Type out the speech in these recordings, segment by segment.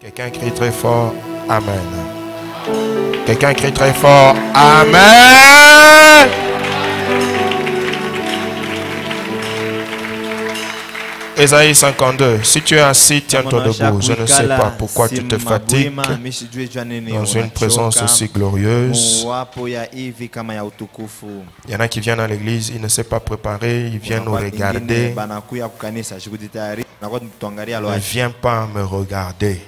Quelqu'un crie très fort, Amen. Quelqu'un crie très fort, Amen. Ésaïe 52. Si tu es assis, tiens-toi debout. Je ne sais pas pourquoi tu te fatigues dans une présence aussi glorieuse. Il y en a qui viennent à l'église, ils ne savent pas préparer, ils viennent nous regarder. Ne viens pas me regarder.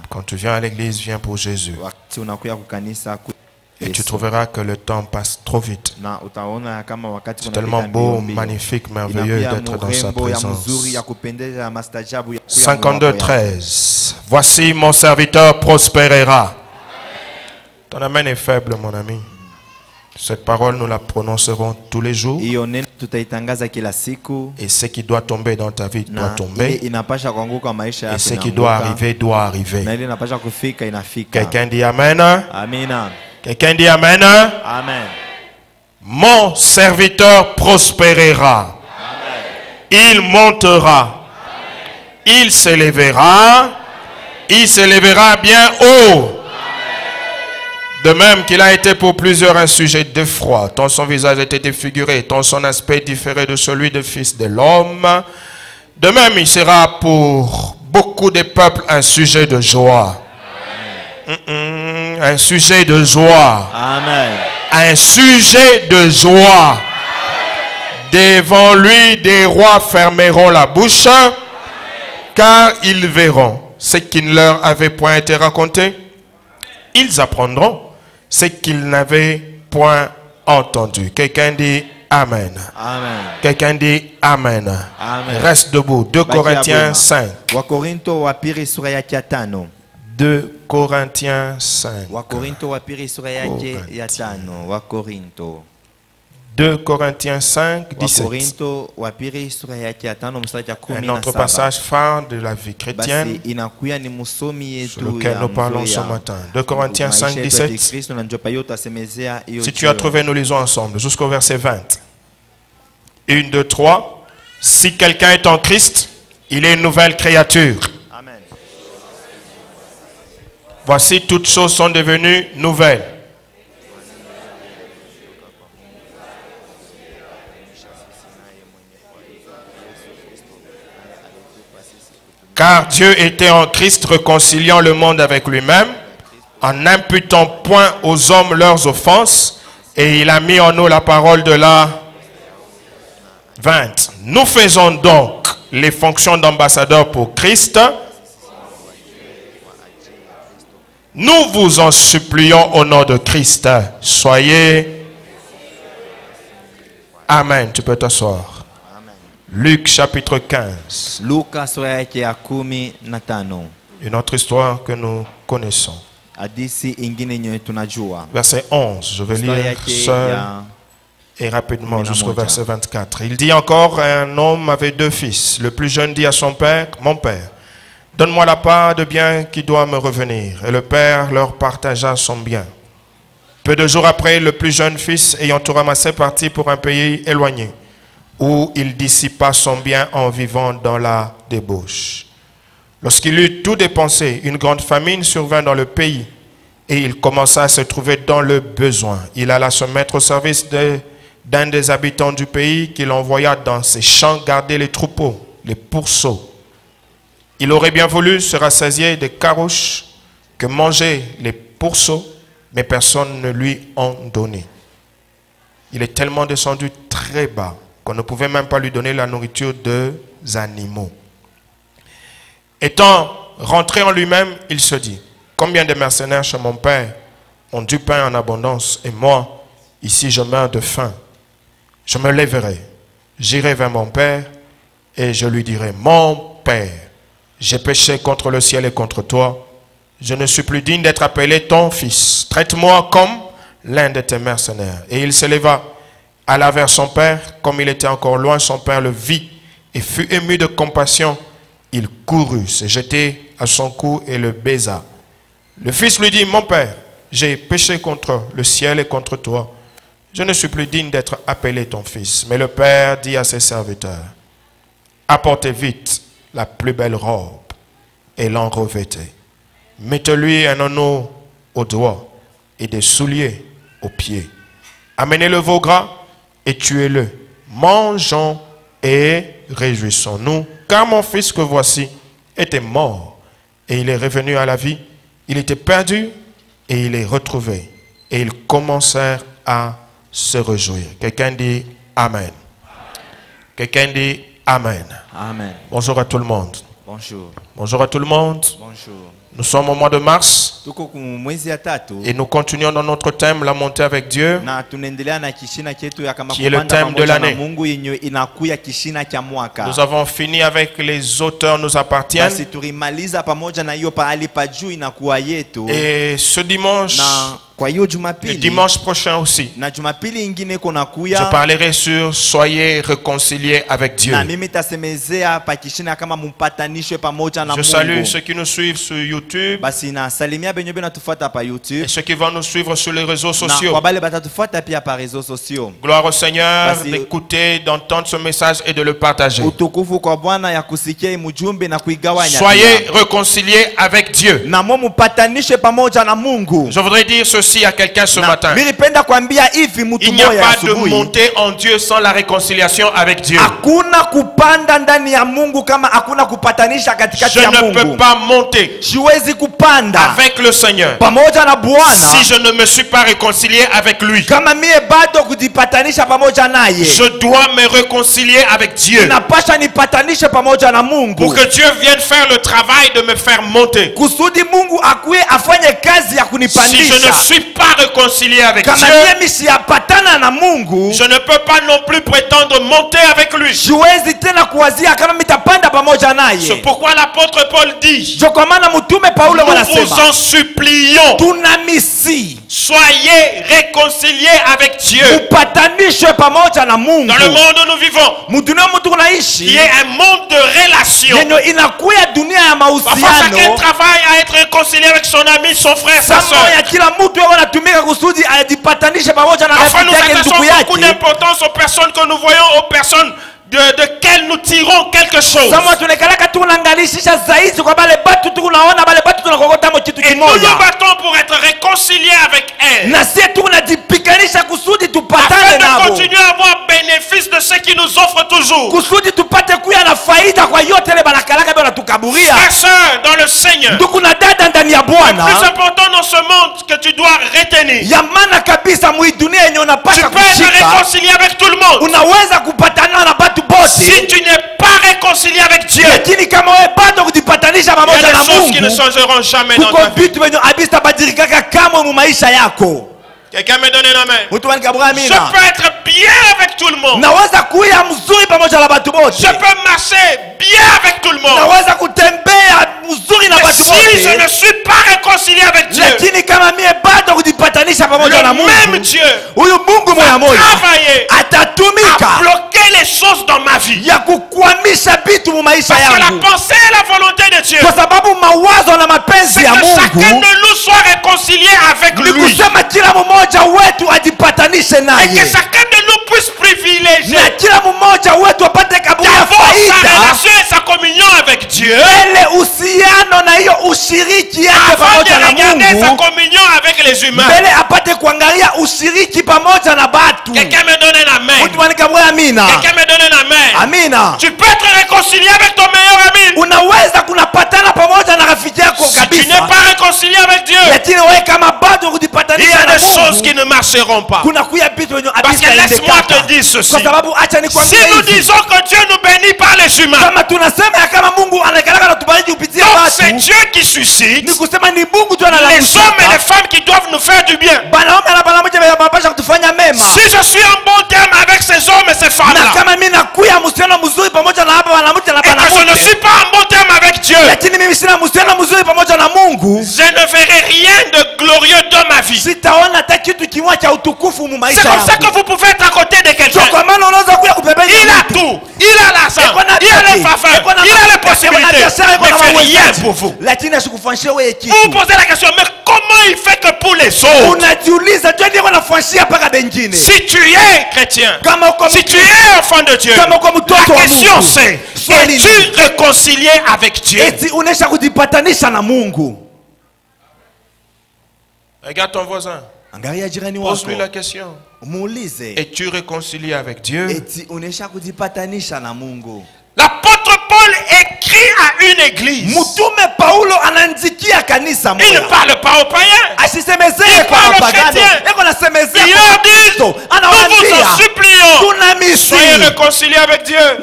Quand tu viens à l'église, viens pour Jésus. Et tu trouveras que le temps passe trop vite. C'est tellement beau, magnifique, merveilleux d'être dans sa présence. 52:13. Voici mon serviteur prospérera. Ton amen est faible, mon ami. Cette parole, nous la prononcerons tous les jours. Et ce qui doit tomber dans ta vie doit tomber. Et ce qui doit arriver, doit arriver. Quelqu'un dit Amen. Amen. Quelqu'un dit Amen. Amen. Mon serviteur prospérera. Amen. Il montera. Amen. Il s'élèvera. Il s'élèvera bien haut. De même qu'il a été pour plusieurs un sujet d'effroi, tant son visage était défiguré, tant son aspect différait de celui du Fils de l'homme. De même, il sera pour beaucoup de peuples un sujet de joie. Un sujet de joie. Amen. Un sujet de joie. Devant lui, des rois fermeront la bouche, car ils verront ce qui ne leur avait point été raconté. Ils apprendront ce qu'ils n'avaient point entendu. Quelqu'un dit Amen. Amen. Quelqu'un dit Amen. Amen. Reste debout. 2 Corinthiens 5. 2 Corinthiens 5. 2 Corinthiens 5, 17. Un autre passage phare de la vie chrétienne sur lequel nous parlons ce matin. 2 Corinthiens 5, 17. Si tu as trouvé, nous lisons ensemble jusqu'au verset 20. 1, 2, 3. Si quelqu'un est en Christ, il est une nouvelle créature. Amen. Voici, toutes choses sont devenues nouvelles. Car Dieu était en Christ réconciliant le monde avec lui-même, en n'imputant point aux hommes leurs offenses, et il a mis en nous la parole de la 20. Nous faisons donc les fonctions d'ambassadeurs pour Christ. Nous vous en supplions au nom de Christ. Soyez. Amen. Tu peux t'asseoir. Luc chapitre 15. Une autre histoire que nous connaissons. Verset 11. Je vais lire seul et rapidement jusqu'au verset 24. Il dit encore, un homme avait 2 fils. Le plus jeune dit à son père, mon père, donne-moi la part de bien qui doit me revenir. Et le père leur partagea son bien. Peu de jours après, le plus jeune fils, ayant tout ramassé, partit pour un pays éloigné, où il dissipa son bien en vivant dans la débauche. Lorsqu'il eut tout dépensé, une grande famine survint dans le pays, et il commença à se trouver dans le besoin. Il alla se mettre au service d'un des habitants du pays, qu'il envoya dans ses champs garder les troupeaux, les pourceaux. Il aurait bien voulu se rassasier des carouches que mangeaient les pourceaux, mais personne ne lui en donnait. Il est tellement descendu très bas qu'on ne pouvait même pas lui donner la nourriture des animaux. Étant rentré en lui-même, il se dit, combien de mercenaires chez mon père ont du pain en abondance, et moi, ici, je meurs de faim. Je me lèverai, j'irai vers mon père, et je lui dirai, mon père, j'ai péché contre le ciel et contre toi. Je ne suis plus digne d'être appelé ton fils. Traite-moi comme l'un de tes mercenaires. Et il se leva, alla vers son père. Comme il était encore loin, son père le vit et fut ému de compassion. Il courut, se jetait à son cou et le baisa. Le fils lui dit, mon père, j'ai péché contre le ciel et contre toi. Je ne suis plus digne d'être appelé ton fils. Mais le père dit à ses serviteurs, apportez vite la plus belle robe et l'en revêtez. Mettez-lui un anneau au doigt et des souliers aux pieds. Amenez le veau gras et tuez-le. Mangeons et réjouissons-nous, car mon fils que voici était mort et il est revenu à la vie. Il était perdu et il est retrouvé. Et ils commencèrent à se réjouir. Quelqu'un dit Amen. Quelqu'un dit Amen. Amen. Bonjour à tout le monde. Bonjour. Bonjour à tout le monde. Bonjour. Nous sommes au mois de mars et nous continuons dans notre thème, la montée avec Dieu, qui est le thème de l'année. Nous avons fini avec les auteurs nous appartiennent. Et ce dimanche, le dimanche prochain aussi, je parlerai sur soyez réconciliés avec Dieu. Je salue ceux qui nous suivent sur YouTube et ceux qui vont nous suivre sur les réseaux sociaux. Gloire au Seigneur d'écouter, d'entendre ce message et de le partager. Soyez réconciliés avec Dieu. Je voudrais dire ceci à quelqu'un ce matin. Il n'y a pas de montée en Dieu sans la réconciliation avec Dieu. Je ne peux pas monter avec le Seigneur si je ne me suis pas réconcilié avec lui. Je dois me réconcilier avec Dieu pour que Dieu vienne faire le travail de me faire monter. Si je ne suis pas réconcilié avec Dieu, je ne peux pas non plus prétendre monter avec lui. C'est pourquoi l'apôtre Paul dit, nous vous en supplions, soyez réconciliés avec Dieu. Dans le monde où nous vivons, qui est un monde de relations, parfois chacun travaille à être réconcilié avec son ami, son frère, sa soeur. Parfois nous attachons beaucoup d'importance aux personnes que nous voyons, aux personnes de quelles nous tirons quelque chose. Et nous nous battons pour être réconciliés avec elle, afin de continuer à avoir bénéfice de ce qui nous offre toujours. Frères, sœurs dans le Seigneur, le plus important dans ce monde que tu dois retenir, tu peux être réconcilié avec tout le monde. Si tu n'es pas réconcilié avec Dieu, il y a des choses qui ne changeront jamais dans ta vie. Quelqu'un me donne la main. Je peux être bien avec tout le monde. Je peux marcher bien avec tout le monde. Mais si je ne suis pas réconcilié avec Dieu, le même Dieu va travailler à bloquer les choses dans ma vie. Parce que la pensée et la volonté de Dieu, c'est que chacun de nous soit réconcilié avec lui. Et que chacun de nous puisse privilégier d'avoir sa relation et sa communion avec Dieu avant de regarder sa communion avec les humains. Quelqu'un me donne la main. Quelqu'un me donne la main. Tu peux être réconcilié avec ton meilleur ami. Si tu n'es pas réconcilié avec Dieu, il y a des choses qui ne marcheront pas. Parce que laisse-moi te dire ceci. Si nous disons que Dieu nous bénit par les humains, donc c'est Dieu qui suscite les hommes et les femmes qui doivent nous faire du bien. Si je suis en bon terme avec ces hommes et ces femmes-là, et que je ne suis pas en bon terme avec Dieu, je ne verrai rien de glorieux dans ma vie. C'est comme ça que vous pouvez être à côté de quelqu'un. Il a tout. Il a l'argent, il a les faveurs, il a les possibilités, mais il fait rien pour vous. Vous vous posez la question, mais comment il fait que pour les autres? Si tu es chrétien, si tu es enfant de Dieu, la question c'est, es-tu réconcilié avec Dieu? Regarde ton voisin. Pose-lui la question. Es-tu réconcilie avec Dieu? L'apôtre Paul écrit à une église. Il ne parle pas aux païens. Il parle aux chrétiens. Il leur dit, nous vous en supplions, soyez réconciliés avec Dieu. Ça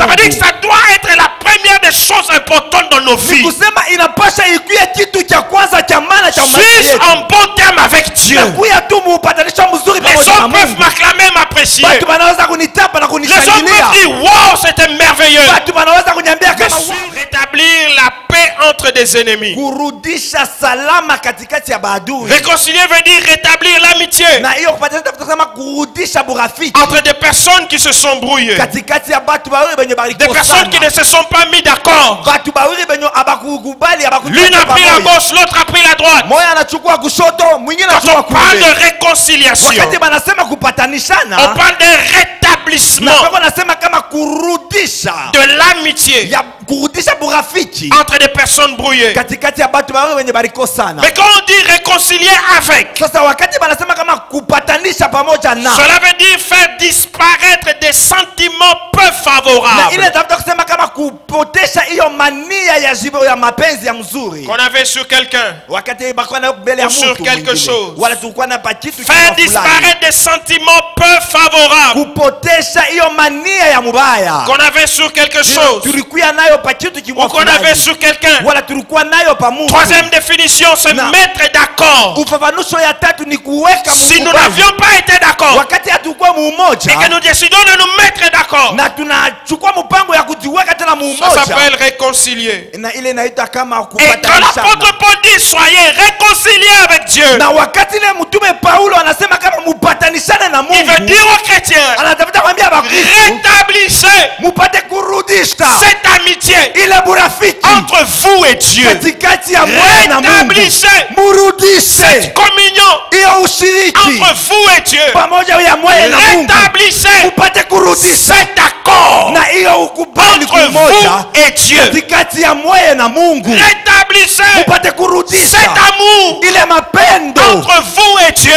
veut dire que ça doit être la première des choses importantes dans nos vies. Suis en bon terme avec Dieu. Les hommes peuvent m'acclamer, m'apprécier. Les hommes peuvent dire, wow, c'était merveilleux. Rétablir la paix entre des ennemis. Réconcilier veut dire rétablir l'amitié entre des personnes qui se sont brouillées, des personnes qui ne se sont pas mis d'accord. L'une a pris la gauche, l'autre a pris la droite. Quand on parle de réconciliation, on parle de rétablissement de l'amitié entre des personnes brouillées. Mais quand on dit réconcilier avec, cela veut dire faire disparaître des sentiments peu favorables qu'on avait sur quelqu'un ou sur quelque chose. Faire disparaître des sentiments peu favorables qu'on avait sur quelque chose ou qu'on avait sur quelqu'un. Troisième définition, c'est mettre d'accord. Si nous n'avions pas été d'accord et que nous décidons de nous mettre d'accord, ça s'appelle réconcilier. Et quand l'apôtre Paul dit soyez réconciliés avec Dieu, il veut dire aux chrétiens, rétablissez cette amitié entre vous et Dieu. Rétablissez cette communion entre vous et Dieu. Rétablissez cet accord entre vous et Dieu. Rétablissez cet amour entre vous et Dieu.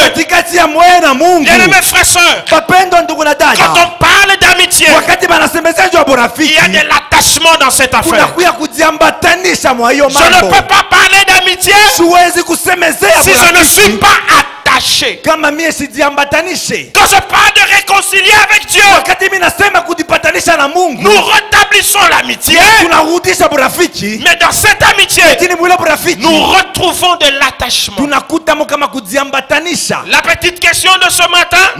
Bien-aimés frères et sœurs, quand on parle d'amitié, il y a de l'attachement dans cette affaire. Je ne peux pas parler d'amitié si je ne suis pas attaché. Quand je parle de réconcilier avec Dieu, nous rétablissons l'amitié, mais dans cette amitié, nous retrouvons de l'attachement. La petite question de ce matin,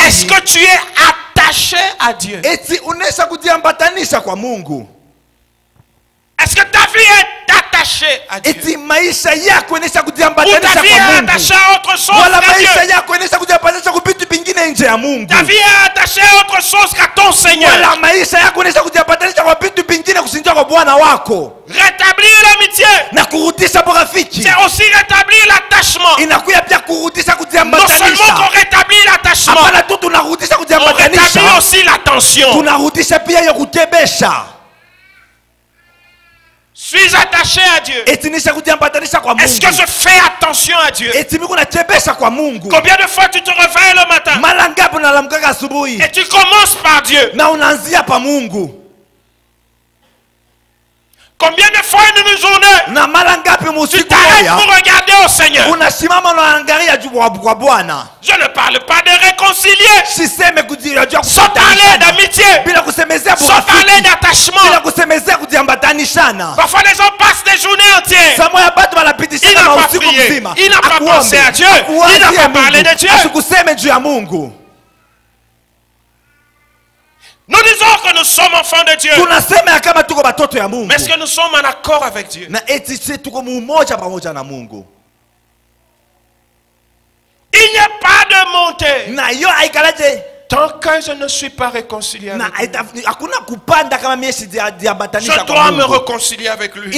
est-ce que tu es attaché à Dieu? Est-ce que ta vie est attachée à Dieu? Ou ta vie est attachée à autre chose qu'à Dieu? Ta vie est attachée à autre chose qu'à ton Seigneur. Rétablir l'amitié, c'est aussi rétablir l'attachement. Non seulement qu'on rétablit l'attachement, on rétablit aussi l'attention. Suis attaché à Dieu. Est-ce que je fais attention à Dieu? Combien de fois tu te réveilles le matin et tu commences par Dieu? Combien de fois une journée tu t'arrêtes pour regarder au Seigneur? Je ne parle pas de réconcilier, sans parler d'amitié, sans parler d'attachement. Parfois les gens passent des journées entières. Il n'a pas prié, il n'a pas pensé à Dieu, il n'a pas parlé de Dieu. Nous disons que nous sommes enfants de Dieu, mais est-ce que nous sommes en accord avec Dieu? Il n'y a pas de montée Tant que je ne suis pas réconcilié avec lui, je dois me réconcilier avec lui.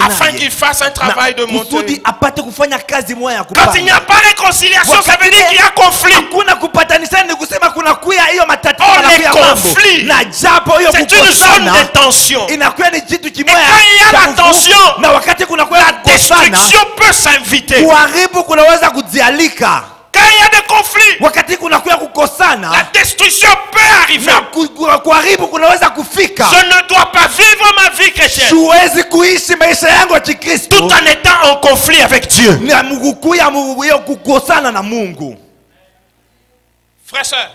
Afin qu'il fasse un travail de montée. Quand il n'y a pas de réconciliation, ça veut dire qu'il y a conflit. Oh, les conflits, c'est une zone de tension. Et quand il y a la tension, la destruction peut s'inviter. Quand il y a des conflits, la destruction peut arriver. Je ne dois pas vivre ma vie chrétienne tout en étant en conflit avec Dieu. Frère, sœur,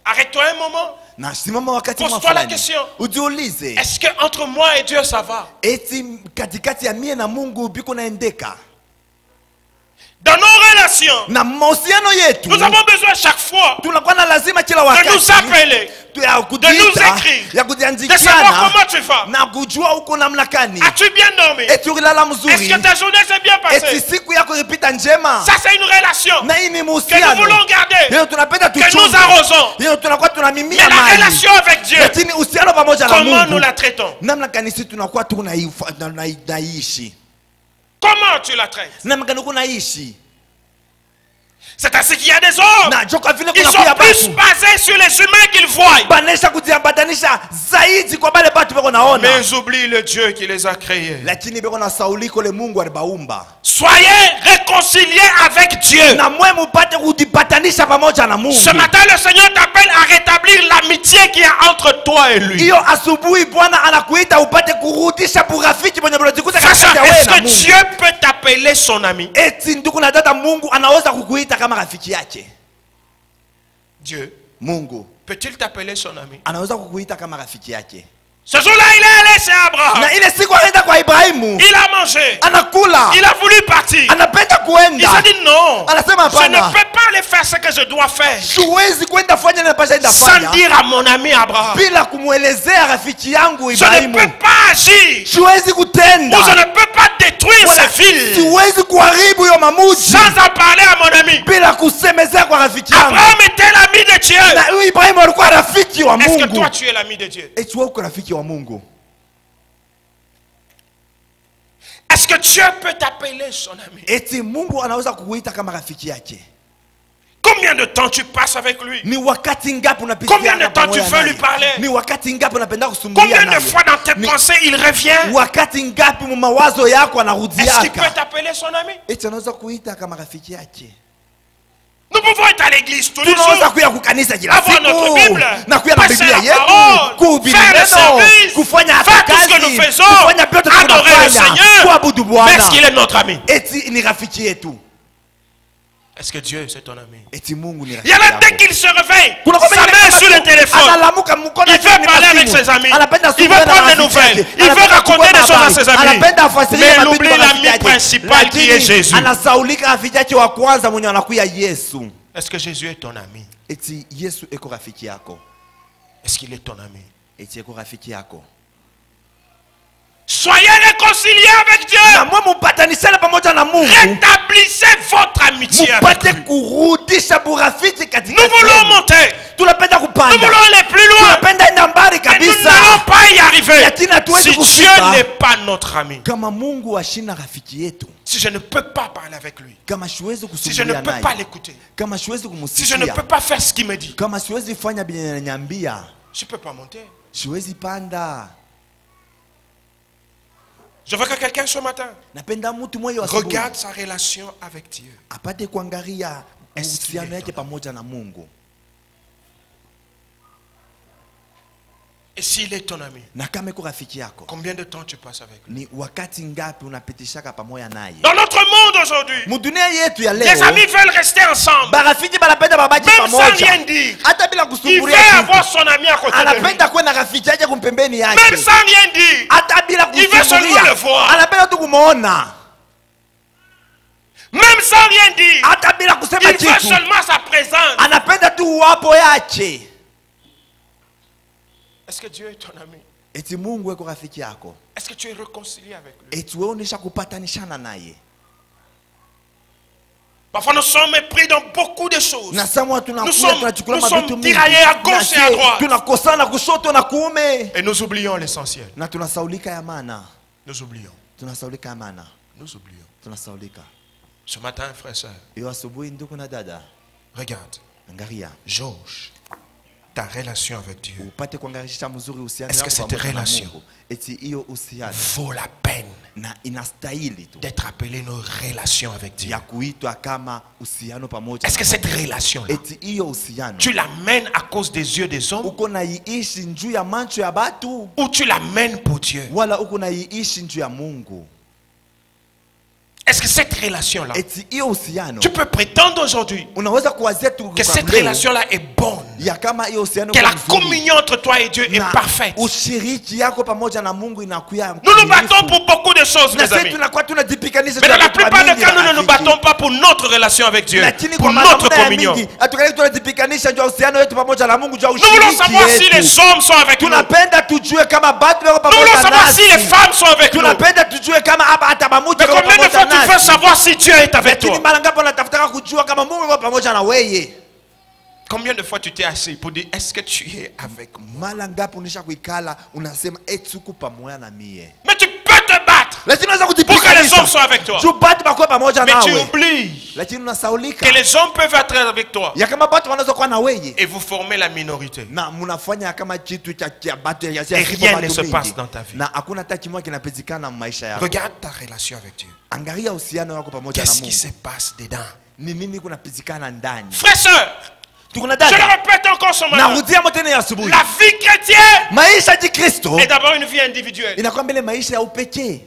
arrête-toi un moment. Pose-toi la question. Est-ce que entre moi et Dieu ça va? Dans nos relations, nous avons besoin chaque fois de nous appeler, de nous écrire, de savoir comment tu vas. As-tu bien dormi? Est-ce que ta journée s'est bien passée? Ça, c'est une relation que nous voulons garder, que nous arrosons. Mais la relation avec Dieu, comment nous la traitons? Comment tu la traites? C'est ainsi qu'il y a des hommes. Ils sont plus basés sur les humains qu'ils voient. Mais ils oublient le Dieu qui les a créés. Soyez réconciliés avec Dieu. Ce matin, le Seigneur t'appelle à rétablir l'amitié qu'il y a entre toi et lui. Est-ce que Dieu peut t'appeler son ami? Dieu peut-il t'appeler son ami? Ce jour-là, il est allé chez Abraham. Il a mangé. Il a voulu partir. Il s'est dit non. Je ne peux pas aller faire ce que je dois faire sans dire à mon ami Abraham. Je ne peux pas agir. Ou je ne peux pas détruire ces villes sans en parler à mon ami. Abraham était l'ami de Dieu. Est-ce que toi tu es l'ami de Dieu? Est-ce que Dieu peut t'appeler son ami? Combien de temps tu passes avec lui? Combien de temps tu veux lui parler? Combien de fois dans tes pensées il revient? Est-ce qu'il peut t'appeler son ami? Nous pouvons être à l'église tous les jours, avoir notre Bible, passer la parole, faire le service, faire tout ce que nous faisons, adorer le Seigneur. Mais est-ce qu'il est notre ami? Est-ce que Dieu c'est ton ami? Il y en a dès qu'il se réveille, sa main est sur le téléphone. Il veut parler avec ses amis. Il veut prendre des nouvelles. Il veut raconter des choses à ses amis. Mais il oublie l'ami principal qui est Jésus. Est-ce que Jésus est ton ami? Est-ce qu'il est ton ami? Soyez réconciliés avec Dieu. Rétablissez votre amitié avec lui. Nous voulons monter. Nous voulons aller plus loin. Mais nous n'allons pas y arriver si Dieu n'est pas notre ami. Si je ne peux pas parler avec lui, si je ne peux pas l'écouter, si je ne peux pas faire ce qu'il me dit, je ne peux pas monter. Je veux que quelqu'un ce matin regarde sa relation avec Dieu. Est-ce qu'il est ton ami? Et s'il est ton ami, combien de temps tu passes avec lui? Dans notre monde aujourd'hui, les amis veulent rester ensemble, même sans rien dire. Il veut avoir son ami à côté de lui, même sans rien dire. Il veut seulement le voir, même sans rien dire. Il veut seulement sa présence. Est-ce que Dieu est ton ami? Est-ce que tu es réconcilié avec lui? Parfois nous sommes pris dans beaucoup de choses. Nous sommes tiraillés à gauche et à droite. Et nous oublions l'essentiel. Nous oublions. Nous oublions. Ce matin, frère et sœur, regarde. Jauge ta relation avec Dieu. Est-ce que cette relation vaut la peine d'être appelée une relation avec Dieu? Est-ce que cette relation-là, tu l'amènes à cause des yeux des hommes ou tu l'amènes pour Dieu? Est-ce que cette relation-là, tu peux prétendre aujourd'hui que cette relation-là est bonne, que la communion entre toi et Dieu est parfaite? Nous nous battons pour beaucoup de choses, mes amis. Mais dans la plupart des cas, nous ne nous battons pas pour notre relation avec Dieu, pour notre communion. Nous voulons savoir si les hommes sont avec nous. Nous voulons savoir si les femmes sont avec nous. Mais combien de fois tu veux savoir si Dieu est avec toi? Combien de fois tu t'es assis pour dire est-ce que tu es avec moi? Mais tu peux te battre pour que les hommes soient avec toi. Mais tu oublies que les hommes peuvent être avec toi et vous formez la minorité. Et rien ne se passe dans ta vie. Regarde ta relation avec Dieu. Qu'est-ce qui se passe dedans? Frères et sœurs, je le répète encore ce matin. La vie chrétienne est d'abord une vie individuelle. Et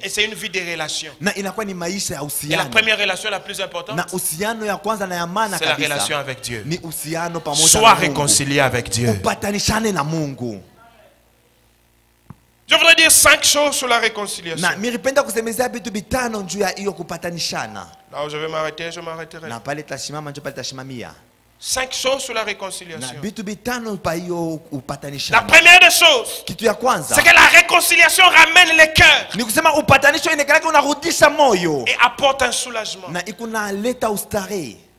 c'est une vie de relations. Et la première relation la plus importante, c'est la relation avec Dieu. Sois réconcilié avec Dieu. Je voudrais dire 5 choses sur la réconciliation. Là où je vais m'arrêter, je m'arrêterai. 5 choses sur la réconciliation. La première des choses, c'est que la réconciliation ramène les cœurs et apporte un soulagement.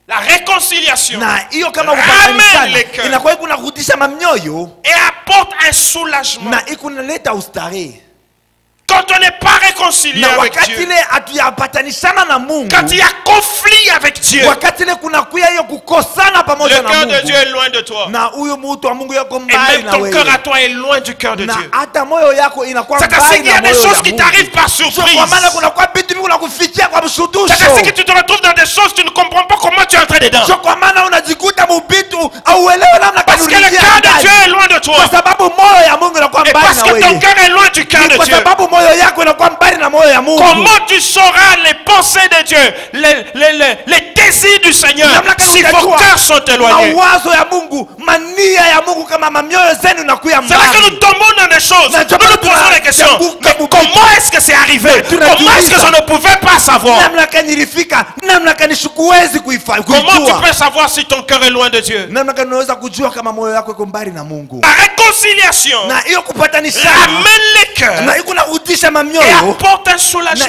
La réconciliation ramène les cœurs et apporte un soulagement. Quand on n'est pas réconcilié avec Dieu, quand il y a conflit avec Dieu, le cœur de Dieu est loin de toi. Et même ton cœur à toi est loin du cœur de Dieu. C'est-à-dire qu'il y a des choses qui t'arrivent par surprise. C'est-à-dire que tu te retrouves dans des choses, tu ne comprends pas comment tu es entré dedans. Parce que le cœur de Dieu est loin de toi. Et parce que ton cœur est loin du cœur de Dieu. Comment tu sauras les pensées de Dieu, les désirs du Seigneur, si vos cœurs sont éloignés? C'est là que nous tombons dans des choses. Nous nous posons des questions. Mais comment est-ce que c'est arrivé? Comment est-ce que je ne pouvais pas savoir? Comment tu peux savoir si ton cœur est loin de Dieu? La réconciliation ramène les cœurs et apporte un soulagement.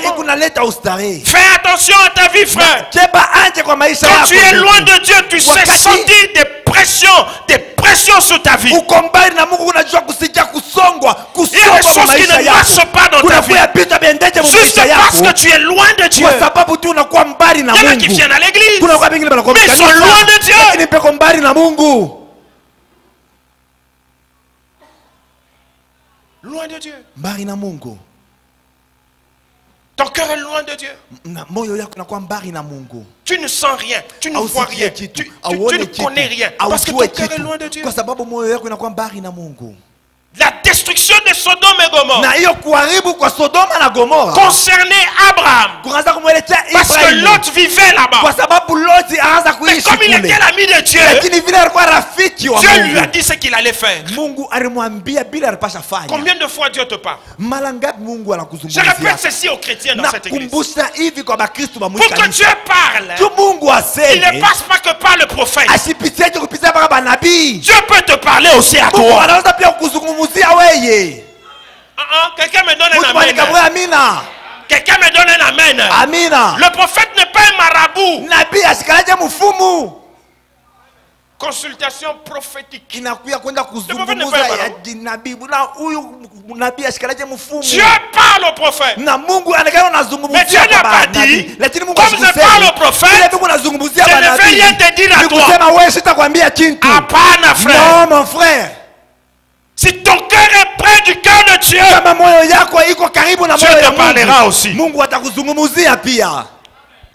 Fais attention à ta vie, frère. Quand tu es loin de Dieu, tu sais sentir des pressions sur ta vie. Il y a des choses qui ne marchent pas dans ta vie juste parce que tu es loin de Dieu. Il y en a qui viennent à l'église, mais ils sont loin de Dieu. Loin de Dieu. Ton cœur est loin de Dieu. Tu ne sens rien, tu ne vois rien, tu ne connais rien parce que ton cœur est loin de Dieu. La destruction de Sodome et Gomorrhe concernait Abraham parce que Lot vivait là-bas. Mais comme il était l'ami de Dieu, Dieu lui a dit ce qu'il allait faire. Combien de fois Dieu te parle? Je répète ceci aux chrétiens dans cette église. Pour que Dieu parle, il ne passe pas que par le prophète. Dieu peut te parler aussi à toi. Quelqu'un me donne un amen. Quelqu'un me donne un amen. Le prophète ne pas un marabout. Nabii asikalaje mfumu. Consultation prophétique. Inakuya kwenda kuzungumza ya nabii. Na huyu nabii asikalaje mfumu. Dieu parle au prophète. Na Mungu anakana anazungumzia. Mais Dieu n'a pas dit. Lakini Mungu comme je parle au prophète, Mungu anazungumzia je ne vais rien te dire à toi. Nikusema wewe sitakwambia kitu. Hapana frère. Non mon frère. Si ton cœur est près du cœur de Dieu, kama moyo yako iko karibu na moyo Dieu ya te parlera aussi. Mungu atakuzungumzia pia.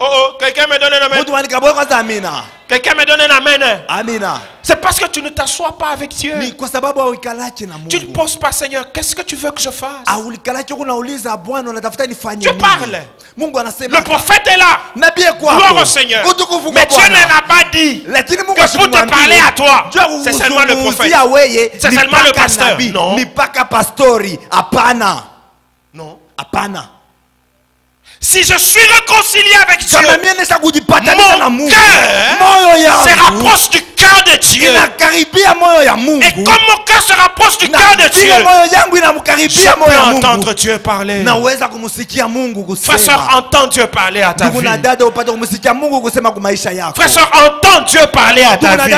Oh, quelqu'un me donne un amen. Mtu anikabwe kwanza amina. Quelqu'un me donne un amen. Amina. C'est parce que tu ne t'assois pas avec Dieu. Ni kwa sababu hauikalache na Mungu. Tu ne poses pas, Seigneur, qu'est-ce que tu veux que je fasse? Hauikalache unauliza Bwana unatafuta nifanye nini? Tu parles. Mungu anasema. Le prophète est là. Nabii kwa gloire au Seigneur. Mais Dieu ne l'a pas dit. Lakini Mungu que pour te parler à toi, c'est seulement le prophète. C'est seulement le pasteur. Non. Mipaka pastori. Hapana. Non. Hapana. Si je suis réconcilié avec Dieu, mon cœur se rapproche du cœur de Dieu. Et comme mon cœur se rapproche du cœur de Dieu, je peux entendre Dieu parler. Frère, soeur, entends Dieu parler à ta vie. Frère, soeur, entends Dieu parler à ta vie.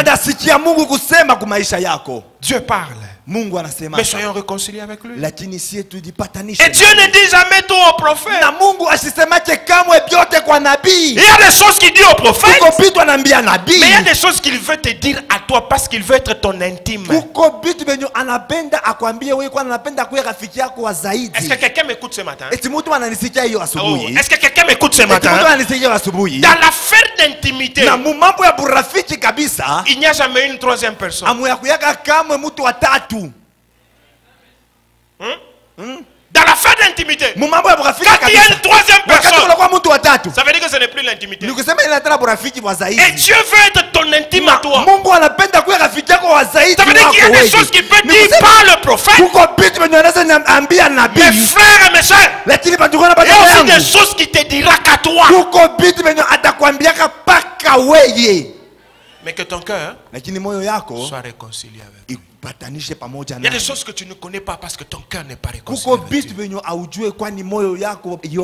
Dieu parle. Mais soyons réconciliés avec lui. Et Dieu ne dit jamais tout au prophète. Il y a des choses qu'il dit au prophète, mais il y a des choses qu'il veut te dire à toi parce qu'il veut être ton intime. Est-ce que quelqu'un m'écoute ce matin? Est-ce que quelqu'un m'écoute ce matin? Dans l'affaire d'intimité, il n'y a jamais une troisième personne. Dans l'affaire d'intimité, quand il y a une troisième personne, ça veut dire que ce n'est plus l'intimité. Et Dieu veut être ton intime à toi. Ça veut dire qu'il y a des choses qui peuvent dire par le prophète. Mes frères et mes soeurs, il y a aussi des choses qui te dira qu'à toi. Mais que ton cœur soit réconcilié avec lui. Il y a des choses que tu ne connais pas parce que ton cœur n'est pas réconcilié avec Dieu.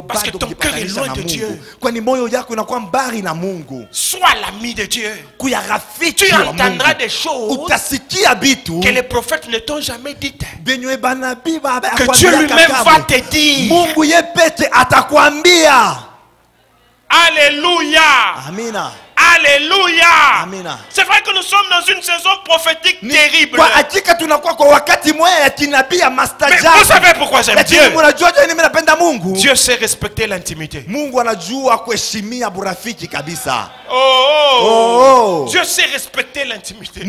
Parce que ton cœur est loin de Dieu. Sois l'ami de Dieu. Tu entendras des choses que les prophètes ne t'ont jamais dites. Que Dieu lui-même va te dire. Alléluia. Amina. Alléluia. C'est vrai que nous sommes dans une saison prophétique terrible. Mais vous savez pourquoi j'aime Dieu? Dieu sait respecter l'intimité. Dieu sait respecter l'intimité.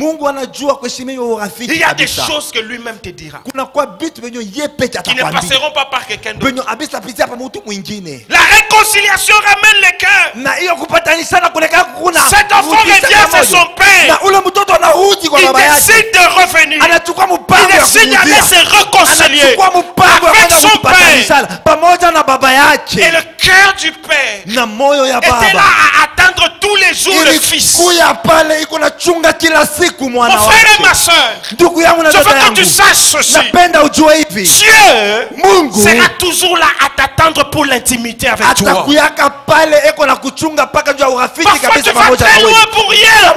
Il y a des choses que lui-même te dira qui ne passeront pas par quelqu'un d'autre. La réconciliation ramène les cœurs. Cet enfant revient, c'est son père. Il décide de revenir. Il décide d'aller se réconcilier avec son père. Et le cœur du père était là à attendre tous les jours le fils. Mon frère et ma soeur, je veux que tu saches ceci. Dieu sera toujours là à t'attendre pour l'intimité avec toi. Parfois tu vas très loin pour rien.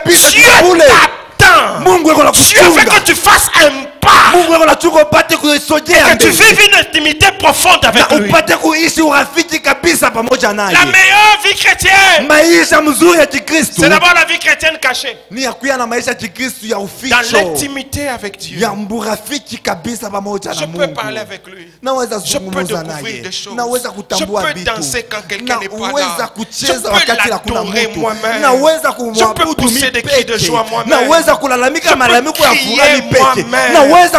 Dieu t'attend. Dieu veut que tu fasses un pas et que tu vives une intimité profonde avec lui. La meilleure vie chrétienne, c'est d'abord la vie chrétienne cachée. Dans l'intimité avec Dieu, je peux parler avec lui. Je peux découvrir des choses. Je peux danser quand quelqu'un n'est pas là. Je peux l'adorer moi-même. Je peux pousser des cris de joie moi-même. Je peux crier moi-même. Parce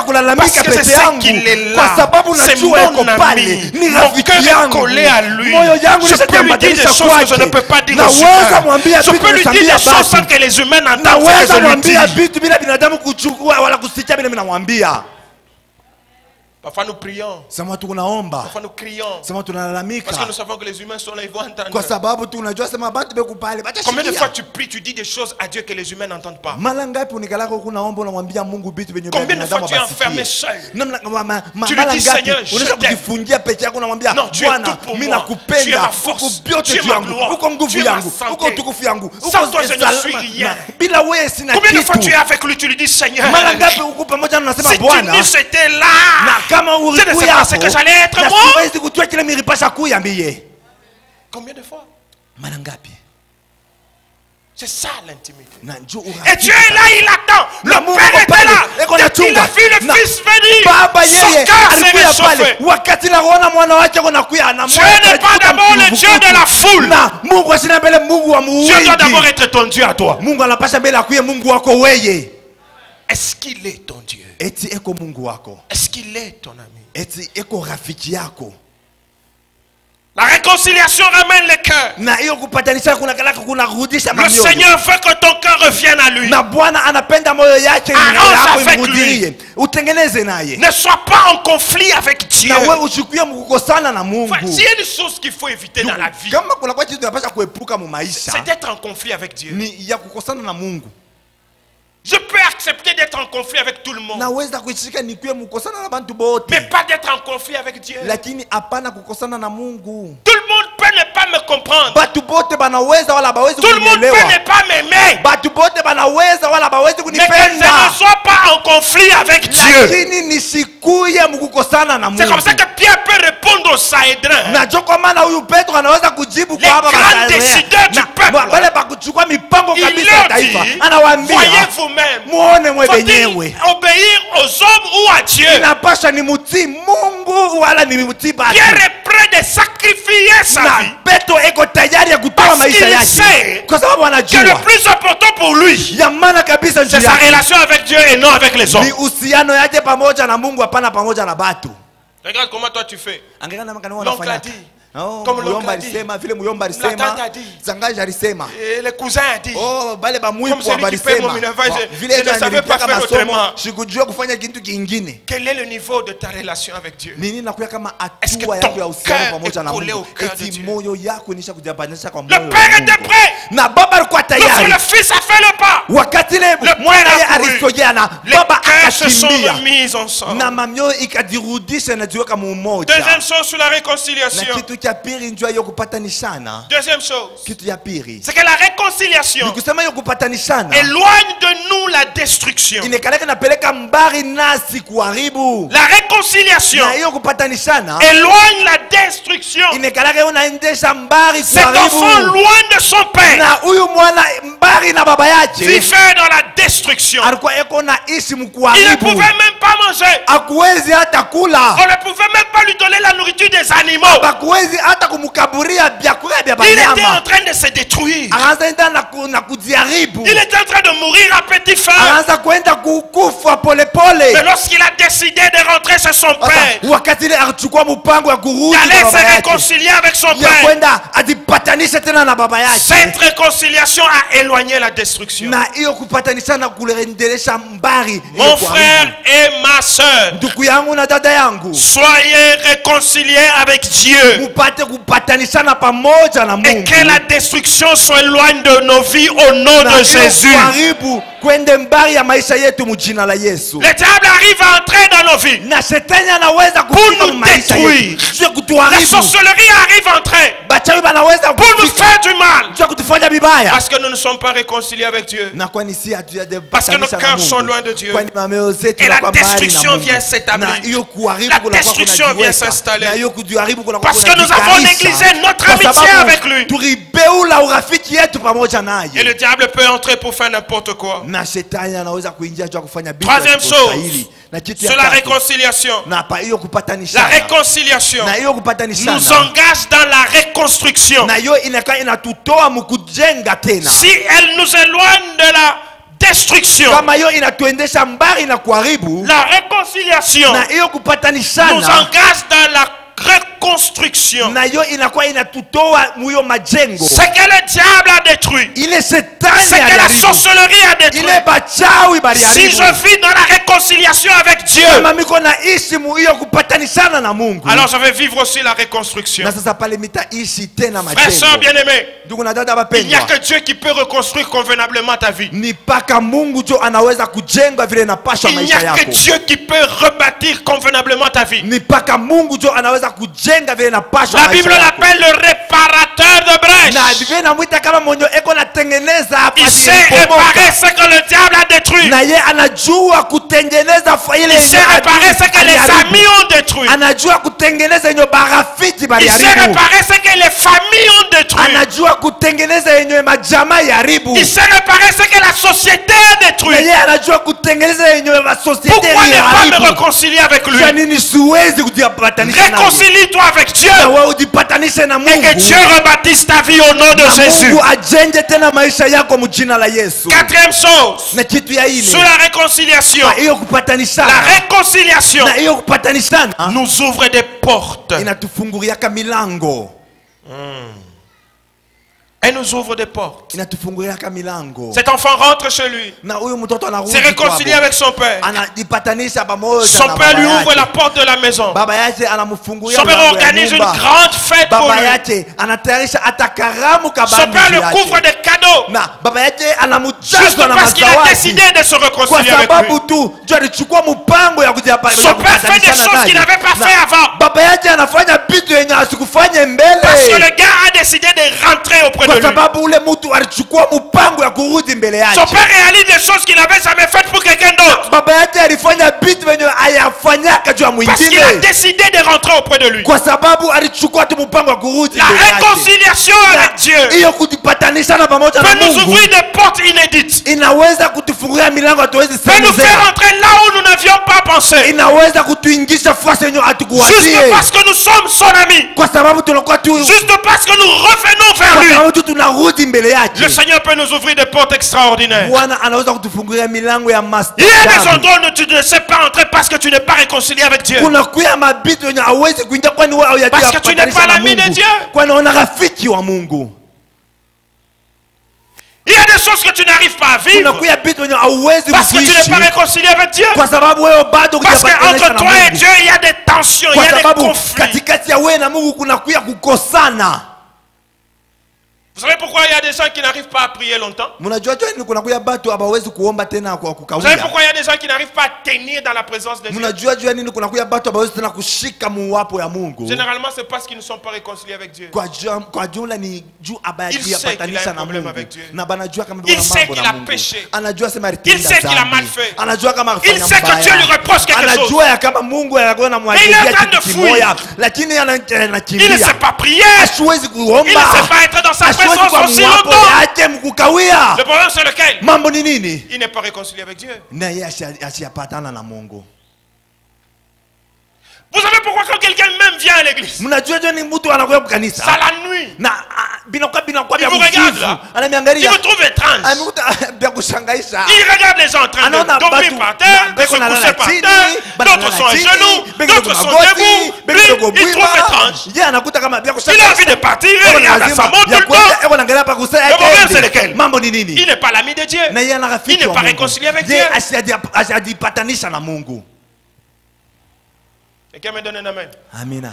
que c'est ça qu'il est là. C'est mon ami. Mon cœur est collé à lui. Je peux lui dire des choses que je ne peux pas dire aux humains. Je peux lui dire des choses sans que les humains n'entendent ce que je lui dis. Parfois nous prions. Sema tunaomba. Parfois nous crions. Sema tunalalamika. Parce que nous savons que les humains sont là, ils vont entendre. Kwa sababu tunajua sema bantu bekupale batashikia. Combien de fois tu pries, tu dis des choses à Dieu que les humains n'entendent pas? Mara ngapi unikala kwa kunaomba unamwambia Mungu vitu venye binadamu basikie? Combien de fois tu es enfermé seul? Tu lui dis Seigneur, je t'aime. Kujifungia peke yako unamwambia Bwana, mimi nakupenda. Uko vyote vyangu. Uko nguvu yangu. Uko utukufu yangu. Sans toi je ne suis rien. Bila wewe sina kitu. Combien de fois tu es avec lui, tu lui dis Seigneur? Mara ngapi uko pamoja na unasema Bwana? Si tu n'étais là. Je ne sais pas ce que j'allais être moi. Combien de fois? C'est ça l'intimité. Et Dieu est là, il attend. Le Père était là. Il a vu le Fils venir. Son cœur s'est réchauffé. Dieu n'est pas d'abord le Dieu de la foule. Dieu doit d'abord être ton Dieu à toi. Est-ce qu'il est ton Dieu? Est-ce qu'il est ton ami? La réconciliation ramène le cœur. Le Seigneur veut que ton cœur revienne à lui. Arrange avec lui. Ne sois pas en conflit avec Dieu. S'il y a une chose qu'il faut éviter dans la vie, c'est d'être en conflit avec Dieu. Je peux accepter d'être en conflit avec tout le monde, mais pas d'être en conflit avec Dieu. Tout le monde peut ne pas me comprendre. Tout le monde peut ne pas m'aimer, mais que je ne sois pas en conflit avec Dieu. C'est comme ça que Pierre peut répondre aux Sahédrins, les grands décideurs du peuple. Il leur dit, voyez vous-même, faut-il obéir aux hommes ou à Dieu? Pierre est prêt de sacrifier sa vie parce qu'il sait que le plus important pour lui, c'est sa relation avec Dieu et non avec les hommes. Regarde comment toi tu fais. L'oncle a dit, comme l'oncle a dit, la tante a dit, et le cousin a dit, comme celui qui fait mon minavage, je ne savais pas faire autrement. Quel est le niveau de ta relation avec Dieu? Est-ce que ton cœur est collé au cœur de Dieu? Le Père était prêt. Lorsque le Fils a fait le pas, le Père a couru. Les cœurs se sont remis ensemble. Deuxième chose sur la réconciliation. Deuxième chose, c'est que la réconciliation éloigne de nous la destruction. La réconciliation éloigne la destruction. Cet enfant loin de son père vivait dans la destruction. Il ne pouvait même pas manger. On ne pouvait même pas lui donner la nourriture des animaux. Il était en train de se détruire. Il était en train de mourir à petit feu. Mais lorsqu'il a décidé de rentrer chez son père, d'aller se réconcilier avec son père, cette réconciliation a éloigné la destruction. Mon frère et ma soeur, soyez réconciliés avec Dieu. Et que la destruction soit loin de nos vies au nom de Jésus. Le diable arrive à entrer dans nos vies pour nous détruire. La sorcellerie arrive à entrer pour nous faire du mal. Parce que nous ne sommes pas réconciliés avec Dieu. Parce que nos cœurs sont loin de Dieu. Et la destruction vient s'établir. La destruction vient s'installer. Parce que nous avons négligé notre amitié avec lui. Et le diable peut entrer pour faire n'importe quoi. Troisième chose, sur la réconciliation. La réconciliation nous engage dans la reconstruction. Si elle nous éloigne de la destruction, la réconciliation nous engage dans la construction. Na yo inakuwa inatutoa muyo majengo. C'est que le diable a détruit. Ile shetani c'est que la sorcellerie a détruit. Ile bachawi si je vis dans la réconciliation avec Dieu, kama miko naishi muyo kupatanishana na Mungu, alors je vais vivre aussi la reconstruction. Na sasa pale mitaishi tena majengo. Frères, sœurs bien-aimés, ndugu na dada wapendwa, il n'y a que Dieu qui peut reconstruire convenablement ta vie. Ni paka Mungu jo anaweza kujenga vile inapaswa maisha yako. Il n'y a que Dieu qui peut rebâtir convenablement ta vie. Ni paka Mungu jo anaweza kujenga vile inapaswa maisha yako. La Bible l'appelle le réparateur de brèches. Na Biblia inamuita kama mwenye eko natengeneza hapa. Il sait réparer ce que le diable a détruit. Na yeye anajua kutengeneza ile. Il sait réparer ce que les amis ont détruit. Anajua kutengeneza yenye barafiki bali haribu. Il sait réparer ce que les familles ont détruit. Anajua kutengeneza yenye majamaa haribu. Il sait réparer ce que la société a détruit. Na yeye anajua kutengeneza yenye la société haribu. Pourquoi ne pas me réconcilier avec lui? Réconcilie-toi avec Dieu. Et que Dieu rebâtisse ta vie au nom de Jésus. Quatrième chose, sur la réconciliation. La réconciliation nous ouvre des portes. Elle nous ouvre des portes. Cet enfant rentre chez lui. C'est réconcilié avec son père. Son père lui ouvre la porte de la maison. Son père organise une grande fête pour lui. Son père le couvre de cadeaux. Juste parce qu'il a décidé de se réconcilier avec lui. Son père fait des choses qu'il n'avait pas fait avant. Parce que le gars a décidé de rentrer auprès de lui. Son père réalise des choses qu'il n'avait jamais faites pour quelqu'un d'autre. Parce qu'il a décidé de rentrer auprès de lui. La réconciliation avec Dieu peut nous ouvrir des portes inédites. Peut nous faire entrer là où nous n'avions pas pensé. Juste parce que nous sommes son ami. Juste parce que nous revenons vers lui. Le Seigneur peut nous ouvrir des portes extraordinaires. Il y a des endroits où tu ne sais pas entrer parce que tu n'es pas réconcilié avec Dieu. Parce que tu n'es pas l'ami de Dieu. Il y a des choses que tu n'arrives pas à vivre parce que tu n'es pas réconcilié avec Dieu. Parce qu'entre toi et Dieu, il y a des tensions, il y a des conflits. Vous savez pourquoi il y a des gens qui n'arrivent pas à prier longtemps? Vous savez pourquoi il y a des gens qui n'arivent pas à tenir dans la présence de Dieu? Généralement, c'est parce qu'ils ne sont pas réconciliés avec Dieu. Il sait qu'il a un problème avec Dieu. Il sait qu'il a péché. Il sait qu'il a mal fait. Il sait que Dieu lui reproche quelque chose. Mais il est en train de fuir. Il ne sait pas prier. Il ne sait pas être dans sa présence aussi longtemps. Le problème c'est lequel? Il n'est pas réconcilié avec Dieu. Vous savez pourquoi quand quelqu'un même vient à l'église, ça la nuit, il vous regarde là, il vous trouve étrange. Il regarde les gens en train de dormir par terre, de se coucher par terre, d'autres sont à genoux, d'autres sont debout. Lui, il trouve étrange. Il a envie de partir, il regarde à sa montre tout le temps. Le problème c'est lequel? Il n'est pas l'ami de Dieu. Il n'est pas réconcilié avec Dieu. Quelqu'un me donne un amen. Amen.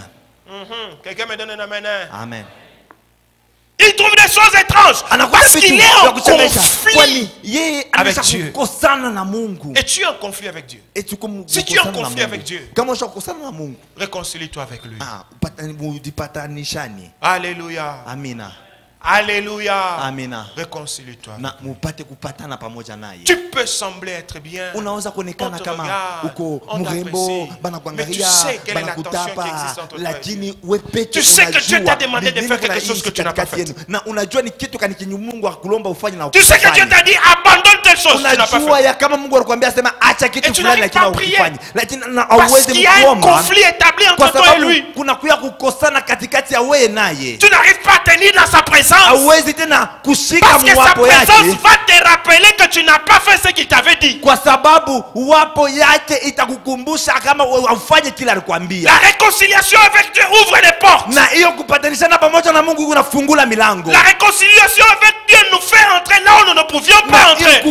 Quelqu'un me donne un amen. Amen. Il trouve des choses étranges parce qu'il est en conflit avec Dieu. Et tu es en conflit avec Dieu. Si tu es en conflit avec Dieu, réconcilie-toi avec lui. Alléluia. Amina. Alléluia. Amina. Réconcilie-toi. Tu peux sembler être bien. On te regarde, on t'apprécie. Mais tu sais quelle est la tension qui existe entre toi et Dieu. Tu sais que Dieu t'a demandé de faire quelque chose que tu n'as pas fait. Tu sais que Dieu t'a dit abandonne telle chose que tu n'as pas fait. Et tu n'arrives pas à prier. Parce qu'il y a un conflit établi entre toi et lui. Tu n'arrives pas à tenir dans sa présence. présence. Parce que sa présence va te rappeler que tu n'as pas fait ce qu'il t'avait dit. La réconciliation avec Dieu ouvre les portes. La réconciliation avec Dieu nous fait entrer là où nous ne pouvions pas entrer.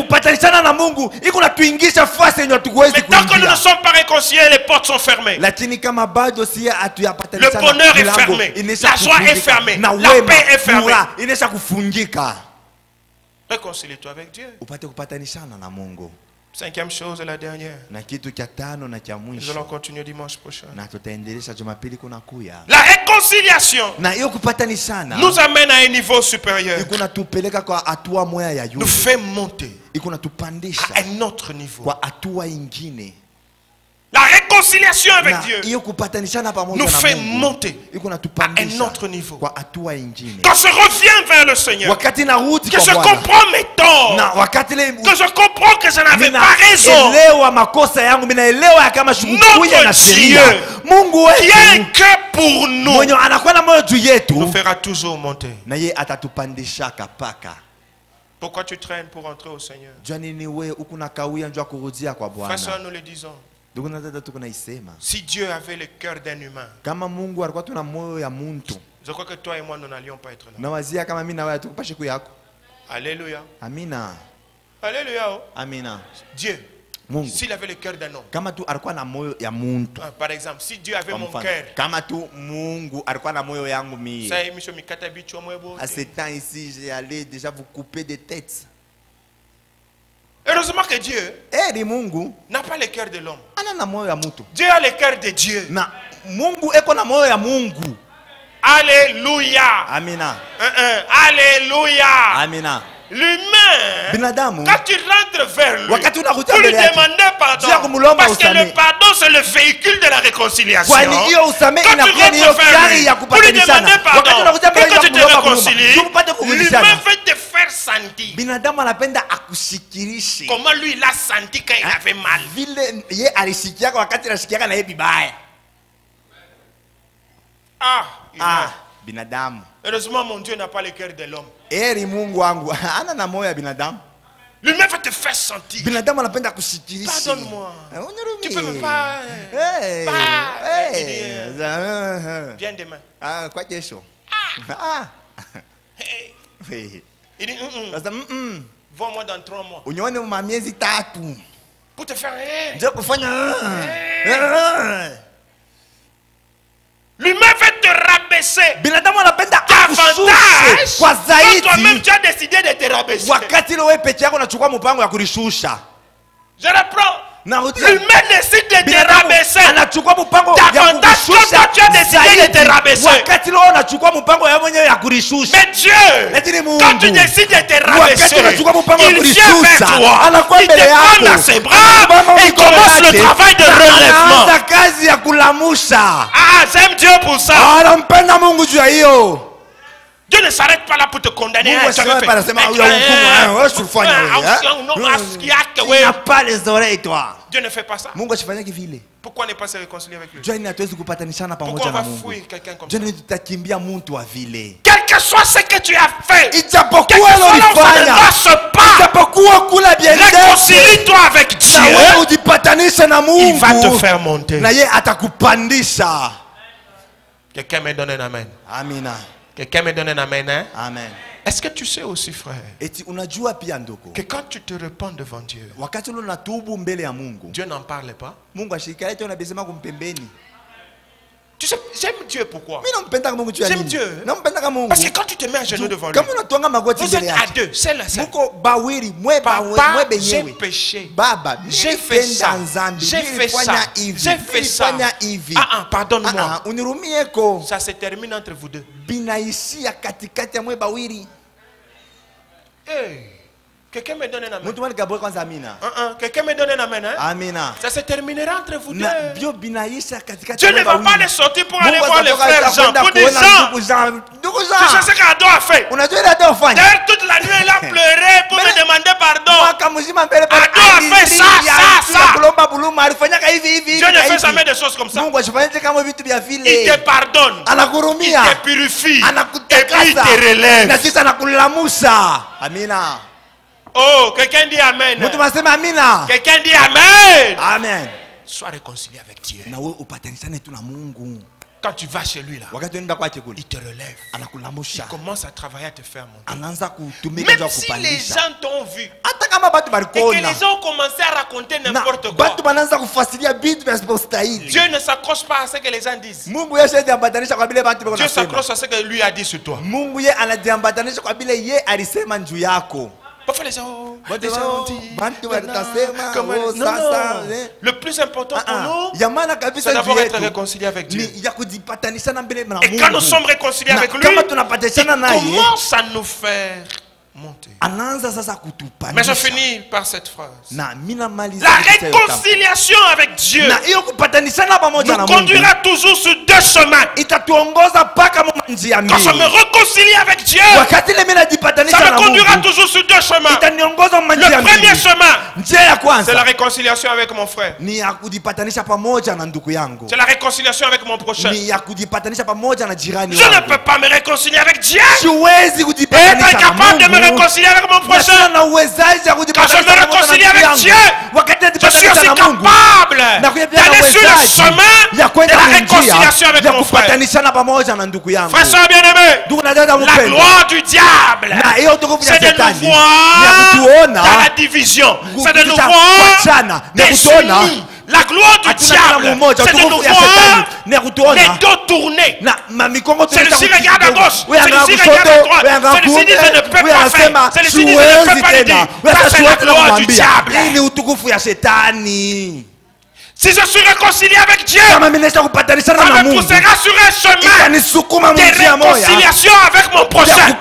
Mais tant que nous ne sommes pas réconciliés, les portes sont fermées. Le bonheur est fermé. La joie est fermée. La paix est fermée. Réconcilie-toi avec Dieu. Cinquième chose et la dernière. Nous allons continuer dimanche prochain. La réconciliation nous amène à un niveau supérieur. Nous fait monter à un autre niveau. La réconciliation avec Dieu nous fait monter à un autre niveau. Quand je reviens vers le Seigneur, que je comprends mes torts, que je comprends que je n'avais pas raison, notre Dieu, qui a un cœur pour nous, nous fera toujours monter. Pourquoi tu traînes pour entrer au Seigneur? Frère, nous le disons. Si Dieu avait le cœur d'un humain, je crois que toi et moi nous n'allions pas être là. Alléluia. Amina. Alléluia. Amina. Dieu, s'il avait le cœur d'un homme, par exemple, si Dieu avait mon cœur, à ce temps ici, j'ai allé déjà vous couper des têtes. Heureusement que Dieu n'a pas le cœur de l'homme. Dieu a le cœur de Dieu. Alléluia. Amina. Alléluia. Amina. L'humain, quand tu rentres vers lui, vous lui demandez pardon, parce que le pardon c'est le véhicule de la réconciliation. Quand tu rentres vers lui, vous lui demandez pardon, pour que tu te réconcilies, l'humain veut te faire sentir comment lui il a senti quand il avait mal. Binadamu. Heureusement mon Dieu n'a pas le cœur de l'homme. Lui-même va te faire sentir. Pardonne-moi. Tu peux me pas. Viens demain. Il dit vois-moi dans 3 mois. Pour te faire lui-même va te rabaisser davantage. Quand toi-même tu as décidé de te rabaisser. Je reprends. Lui-même décide de te rabaisser davantage quand toi tu as décidé de te rabaisser. Mais Dieu, quand tu décides de te rabaisser, il vient vers toi, il te prend dans ses bras et il commence le travail de relèvement. Ah, j'aime Dieu pour ça. Dieu ne s'arrête pas là pour te condamner. Il n'a pas les oreilles, toi. Dieu ne fait pas ça. Pourquoi ne pas se réconcilier avec lui? Pourquoi on va fuir quelqu'un comme ça? Quel que soit ce que tu as fait, quel que soit là où ça se passe, réconcilie-toi avec Dieu. Il va te faire monter. Quelqu'un me donne un amen. Amina. Quelqu'un me donne un amen, hein? Amen. Est-ce que tu sais aussi, frère, que quand tu te repens devant Dieu, Dieu n'en parle pas? Tu sais, j'aime Dieu pourquoi? J'aime Dieu. Parce que quand tu te mets à genoux devant lui, vous êtes à deux, c'est la seule. Papa, j'ai péché. J'ai fait ça. J'ai fait ça. J'ai fait ça. Pardonne-moi. Ça se termine entre vous deux. Hey. Quelqu'un me donne un amen. Quelqu'un me donne un amen, hein? Amina. Ça se terminera entre vous deux. Dieu ne va pas les sortir pour aller voir les frères Jean. Pour dire Jean, C'est ce qu'Adam a fait. D'ailleurs, toute la nuit, il a pleuré pour me demander pardon. Adam a fait ça. Dieu ne fait jamais des choses comme ça. Il te pardonne. Il te purifie. Et puis il te relève. Oh, quelqu'un dit Amen. Quelqu'un dit Amen. Amen. Sois réconcilié avec Dieu. Quand tu vas chez lui là, il te relève. Il commence à travailler à te faire monter. Même si les gens t'ont vu et que les gens ont commencé à raconter n'importe quoi, Dieu ne s'accroche pas à ce que les gens disent. Dieu s'accroche à ce que lui a dit sur toi. Parfois les gens ont dit, non. Le plus important pour nous, c'est d'abord être réconcilié avec Dieu. Et quand nous sommes réconciliés avec lui, il commence à nous faire monter. Mais je finis par cette phrase. La réconciliation avec Dieu nous conduira toujours sur deux chemins. Quand je me réconcilie avec Dieu, ça me conduira toujours sur deux chemins. Le premier chemin, c'est la réconciliation avec mon frère. C'est la réconciliation avec mon prochain. Je ne peux pas me réconcilier avec Dieu et être capable de me réconcilier avec mon prochain. Quand je me réconcilie avec Dieu, je suis aussi capable d'aller sur le chemin de la réconciliation avec mon frère. Frère, soeur bien-aimé, la gloire du diable, c'est de nous voir dans la division. C'est de nous voir désunis. La gloire du diable, c'est de nous voir les dos tournés. Celui-ci regarde à gauche, celui-ci regarde à droite, celui-ci dit je ne peux pas faire, celui-ci dit je ne peux pas le dire. Ça c'est la gloire du diable. Si je suis réconcilié avec Dieu, ça me poussera sur un chemin de réconciliation avec mon prochain.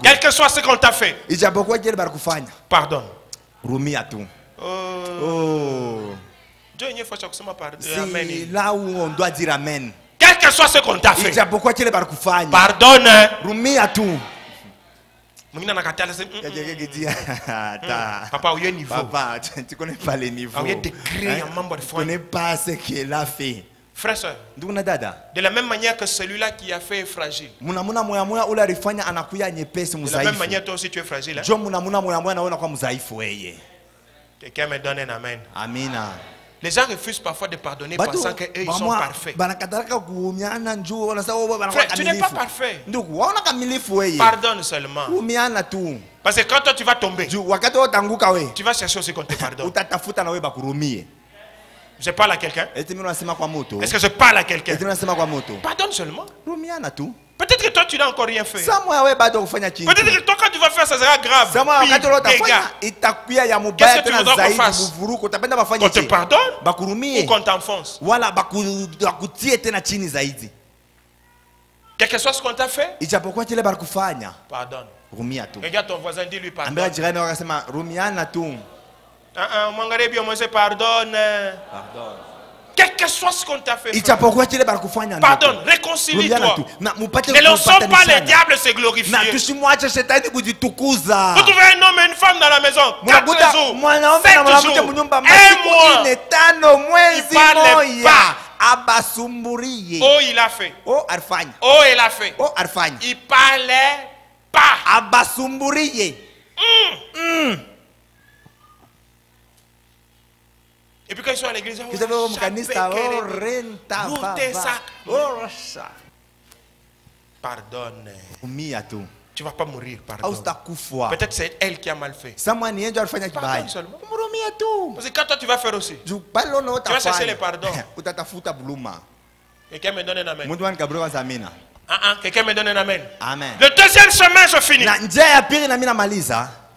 Quel que soit ce qu'on t'a fait, pardonne. C'est là où on doit dire Amen. Quel que soit ce qu'on t'a fait, pardonne. Papa, il y a un niveau. Papa, tu connais pas les niveaux. Tu connais pas ce qu'il a fait. Frère, soeur, de la même manière que celui-là qui a fait est fragile, de la même manière toi aussi tu es fragile. Quelqu'un me donne un amen. Amina. Les gens refusent parfois de pardonner pensant qu'ils sont parfaits. Frère, tu n'es pas parfait. Pardonne seulement. Parce que quand toi tu vas tomber, tu vas chercher aussi qu'on te pardonne. Je parle à quelqu'un. Est-ce que je parle à quelqu'un? Pardonne seulement. Peut-être que toi tu n'as encore rien fait. Peut-être que toi quand tu vas faire ça sera grave. Qu'est-ce que tu voudras qu'on fasse? Qu'on te pardonne ou qu'on t'enfonce? Quel que soit ce qu'on t'a fait, pardonne. Regarde ton voisin, dis-lui pardonne. Pardonne. Quel que soit ce qu'on t'a fait, pardonne, réconcilie-toi. Ne laissons pas les diables se glorifier. Vous trouvez un homme et une femme dans la maison 4 jours, 7 jours, un mois, il parle pas. Oh, il a fait. Oh, il a fait. Il parlait pas. Et puis quand ils sont à l'église, pardonne. Tu ne vas pas mourir, pardonne. Peut-être c'est elle qui a mal fait. Pardonne seulement. Parce que quand toi tu vas faire aussi, tu vas chercher les pardons. Quelqu'un me donne un amen. Quelqu'un me donne un amen. Le deuxième chemin, je finis.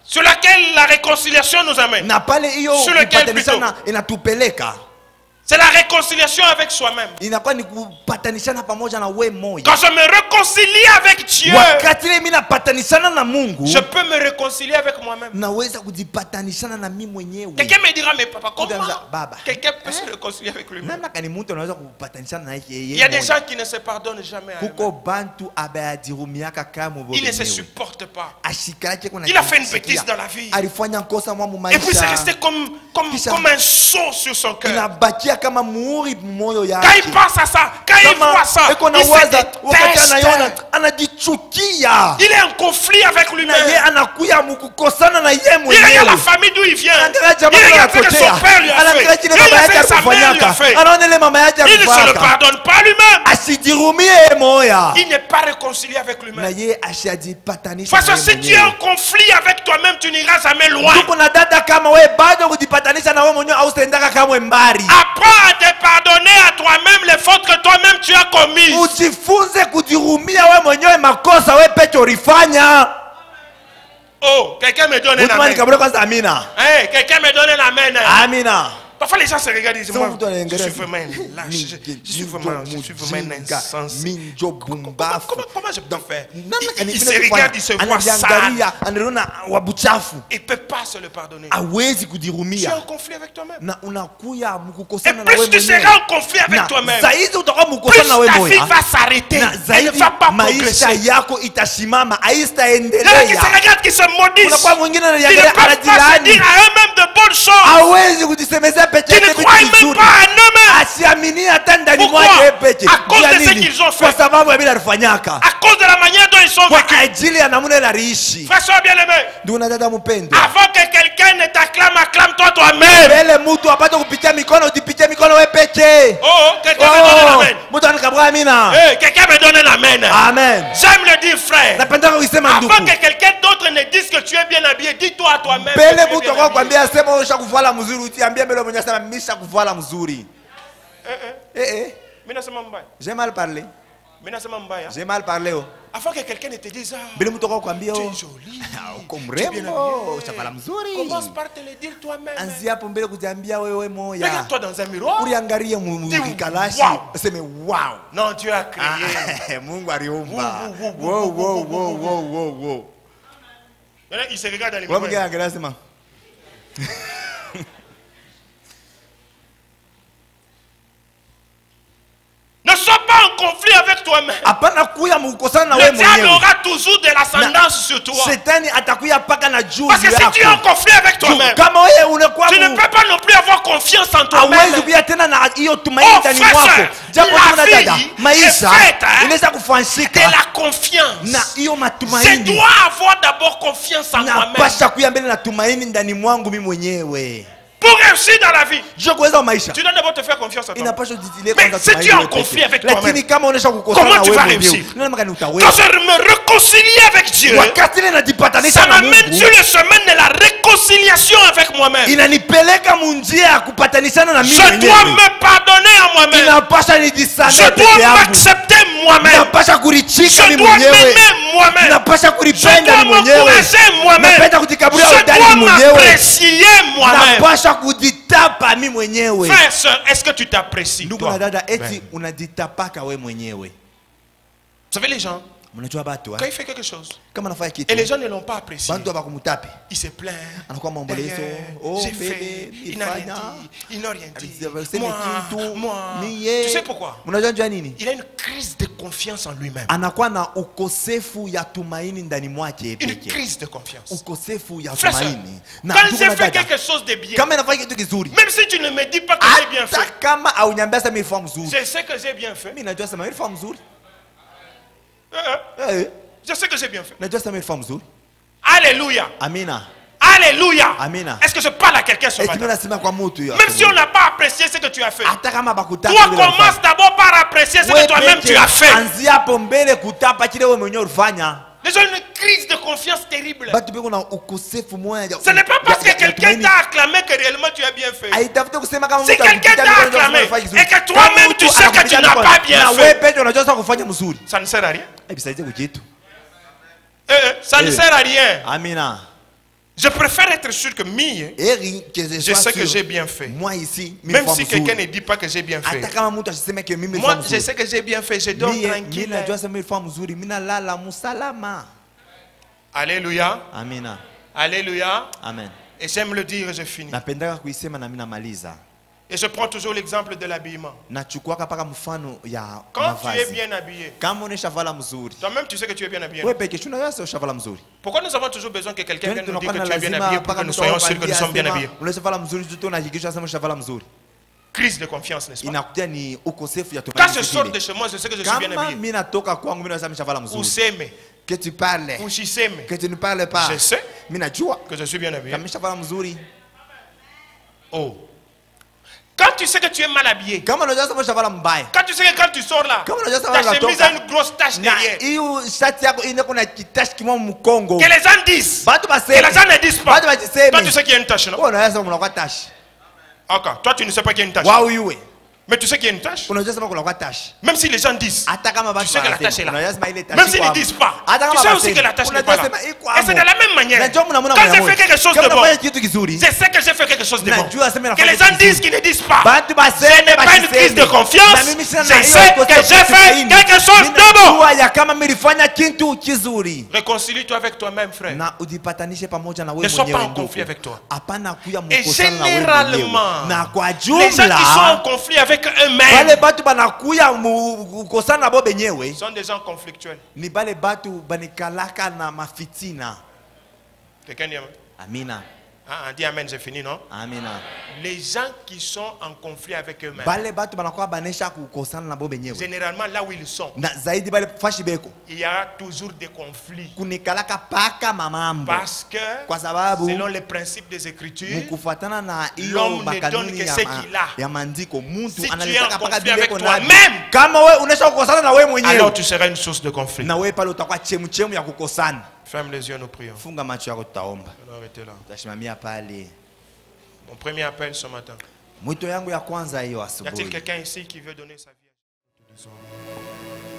Sur laquelle la réconciliation nous amène. Sur lequel plutôt. C'est la réconciliation avec soi-même. Quand je me réconcilie avec Dieu, je peux me réconcilier avec moi-même. Quelqu'un me dira, mais papa, comment quelqu'un peut se réconcilier avec lui-même? Il y a des gens qui ne se pardonnent jamais à eux-mêmes. Ils ne se supportent pas. Il a fait une bêtise dans la vie. Et puis c'est resté comme un sceau sur son cœur. Quand il pense à ça, quand il voit ça, il se déteste. Il est en conflit avec lui-même. Il regarde la famille d'où il vient. Il regarde ce que son père lui a fait. Il regarde ce que sa mère lui a fait. Il ne se le pardonne pas lui-même. Il n'est pas réconcilié avec lui-même. Parce que si tu es en conflit avec toi-même, tu n'iras jamais loin. Apprends à te pardonner à toi-même les fautes que toi-même tu as commises. Oh, quelqu'un me donne un amen. Hey, quelqu'un me donne un amen. Amina. Parfois les gens se regardent et disent, moi, je suis vraiment lâche, je suis vraiment insensé. Comment je peux faire? Il se regarde, il se voit sale. Il ne peut pas se le pardonner. Tu es en conflit avec toi-même. Et plus tu seras en conflit avec toi-même, plus ta vie va s'arrêter. Elle ne va pas progresser. Il y a qui se regardent, qui se maudissent. Ils ne peuvent pas se dire à eux-mêmes de bonnes choses. Qui ne croient même pas à eux-mêmes. Pourquoi? À cause de ce qu'ils ont fait. À cause de la manière dont ils sont vécus. Frère, sois bien aimé. Avant que quelqu'un ne t'acclame, acclame-toi toi-même. Oh, quelqu'un me donne un amen. Quelqu'un me donne un amen. Amen. J'aime le dire, frère. Avant que quelqu'un d'autre ne dise que tu es bien habillé, dis-toi à toi-même. J'ai mal parlé. J'ai mal parlé. Avant que quelqu'un ne te dise, tu es joli, tu es bien habillé. Commence par te le dire toi-même. Regarde-toi dans un miroir. Dis wow. Non, Dieu a créé. Maintenant, il se regarde dans les miroirs. Ne sois pas en conflit avec toi-même. Le diable aura toujours de l'ascendance sur toi. Parce que si tu es en conflit avec toi-même, tu ne peux pas non plus avoir confiance en toi-même. Oh frère, la vie est faite de la confiance. Je dois avoir d'abord confiance en moi-même. Pour réussir dans la vie, tu dois d'abord te faire confiance en toi. Mais si tu es en conflit avec toi-même, comment tu vas réussir? Quand je me réconcilie avec Dieu, ça m'amène sur le chemin de la réconciliation avec moi-même. Je dois me pardonner à moi-même. Je dois m'accepter moi-même. Je dois m'aimer moi-même. Je dois m'encourager moi-même. Je dois m'apprécier moi-même. Frère, soeur, est-ce que tu t'apprécies toi? Vous savez les gens, quand il fait quelque chose et les gens ne l'ont pas apprécié, il se plaint. J'ai fait, il n'a rien dit, il n'a rien dit. Moi, tu sais pourquoi? Il a une crise de confiance en lui-même. Une crise de confiance. Frère, quand j'ai fait quelque chose de bien, même si tu ne me dis pas que j'ai bien fait, je sais que j'ai bien fait. Je sais que j'ai bien fait. Alléluia. Amina. Alléluia. Est-ce que je parle à quelqu'un ce matin? Même si on n'a pas apprécié ce que tu as fait, toi commence d'abord par apprécier ce que toi-même tu as fait. Les gens ont une crise de confiance terrible. Ce n'est pas parce que quelqu'un t'a acclamé que réellement tu as bien fait. Si quelqu'un t'a acclamé et que toi-même tu sais que tu n'as pas bien fait, ça ne sert à rien. Ça ne sert à rien. Je préfère être sûr que je sais que j'ai bien fait. Moi ici, même si quelqu'un ne dit pas que j'ai bien fait. Moi, je sais que j'ai bien fait. Je dors tranquille. Alléluia. Amen. Alléluia. Amen. Et j'aime le dire et je finis. Et je prends toujours l'exemple de l'habillement. Quand tu es bien habillé, toi-même tu sais que tu es bien habillé. Pourquoi nous avons toujours besoin que quelqu'un vienne nous dire que tu es bien habillé pour que nous soyons sûrs que nous sommes bien habillés? Crise de confiance, n'est-ce pas? Quand je sors de chez moi, je sais que je suis bien habillé. Ou s'aimer, que tu parles, ou si s'aimer, que tu ne parles pas, je sais que je suis bien habillé. Oh. Quand tu sais que tu es mal habillé, quand tu sais que quand tu sors là, ta chemise a une grosse tache derrière, que les gens disent, que les gens ne disent pas, toi tu sais qu'il y a une tache, non? Ok, toi tu ne sais pas qu'il y a une tache. Mais tu sais qu'il y a une tache. Même si les gens disent, tu sais que la tache est là. Même s'ils ne disent pas, tu sais aussi que la tache n'est pas là. Et c'est de la même manière. Quand j'ai fait quelque chose de bon, je sais que j'ai fait quelque chose de bon. Que les gens disent qu'ils ne disent pas, ce n'est pas une crise de confiance. Je sais que j'ai fait quelque chose de bon. Réconcilie-toi avec toi-même, frère. Ne sois pas en conflit avec toi. Et généralement, les gens qui sont en conflit avec eux-mêmes sont des gens conflictuels. Quelqu'un dit amen? Ah, dit amen, j'ai fini, non? Amina. Les gens qui sont en conflit avec eux-mêmes, généralement là où ils sont, il y aura toujours des conflits. Parce que selon les principes des Écritures, l'homme ne donne que ce qu'il a. Si tu es en conflit avec toi-même, alors tu seras une source de conflit. Ferme les yeux, nous prions. On va arrêter là. Mon premier appel ce matin. Y a-t-il quelqu'un ici qui veut donner sa vie?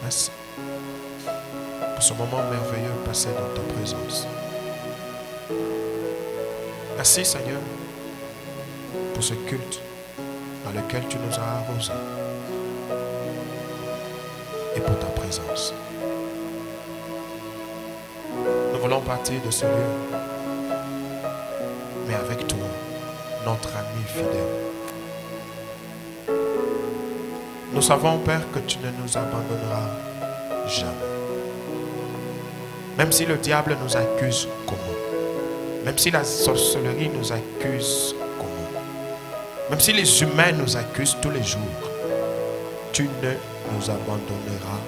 Merci pour ce moment merveilleux passé dans ta présence. Merci Seigneur pour ce culte dans lequel tu nous as arrosés et pour ta présence. Nous voulons partir de ce lieu, mais avec toi, notre ami fidèle. Nous savons, Père, que tu ne nous abandonneras jamais. Même si le diable nous accuse comment? Même si la sorcellerie nous accuse comment? Même si les humains nous accusent tous les jours, tu ne nous abandonneras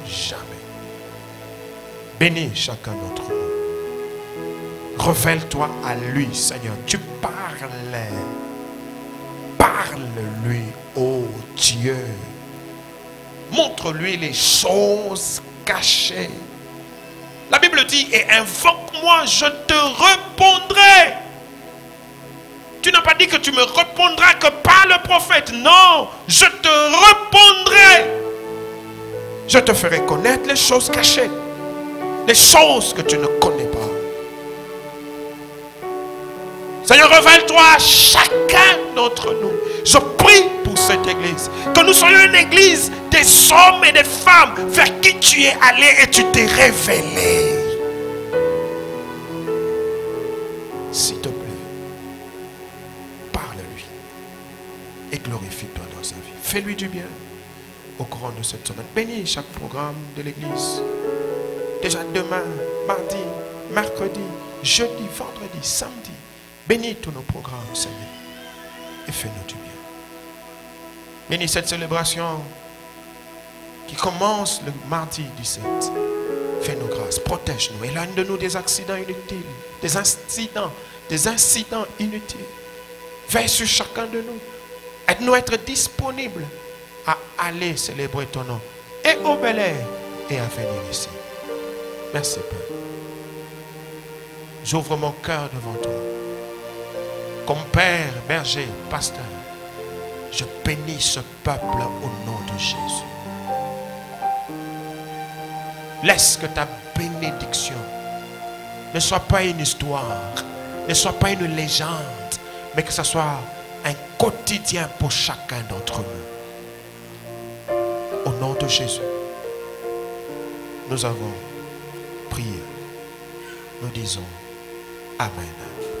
jamais. Bénis chacun d'entre nous. Révèle-toi à lui, Seigneur. Tu parles. Parle-lui, ô Dieu. Montre-lui les choses cachées. La Bible dit, et invoque-moi, je te répondrai. Tu n'as pas dit que tu me répondras que par le prophète. Non, je te répondrai. Je te ferai connaître les choses cachées. Les choses que tu ne connais pas. Seigneur, révèle-toi à chacun d'entre nous. Je prie pour cette église. Que nous soyons une église des hommes et des femmes vers qui tu es allé et tu t'es révélé. S'il te plaît, parle-lui et glorifie-toi dans sa vie. Fais-lui du bien au courant de cette semaine. Bénis chaque programme de l'église. Déjà demain, mardi, mercredi, jeudi, vendredi, samedi. Bénis tous nos programmes, Seigneur. Et fais-nous du bien. Bénis cette célébration qui commence le mardi 17. Fais-nous grâce. Protège-nous. Éloigne de nous des accidents inutiles. Des incidents inutiles. Veille sur chacun de nous. Aide-nous à être disponibles à aller célébrer ton nom. Et au Bel-Air et à venir ici. Merci Père. J'ouvre mon cœur devant toi. Comme Père, berger, pasteur, je bénis ce peuple au nom de Jésus. Laisse que ta bénédiction ne soit pas une histoire, ne soit pas une légende, mais que ce soit un quotidien pour chacun d'entre nous. Au nom de Jésus, nous avons prié. Nous disons Amen.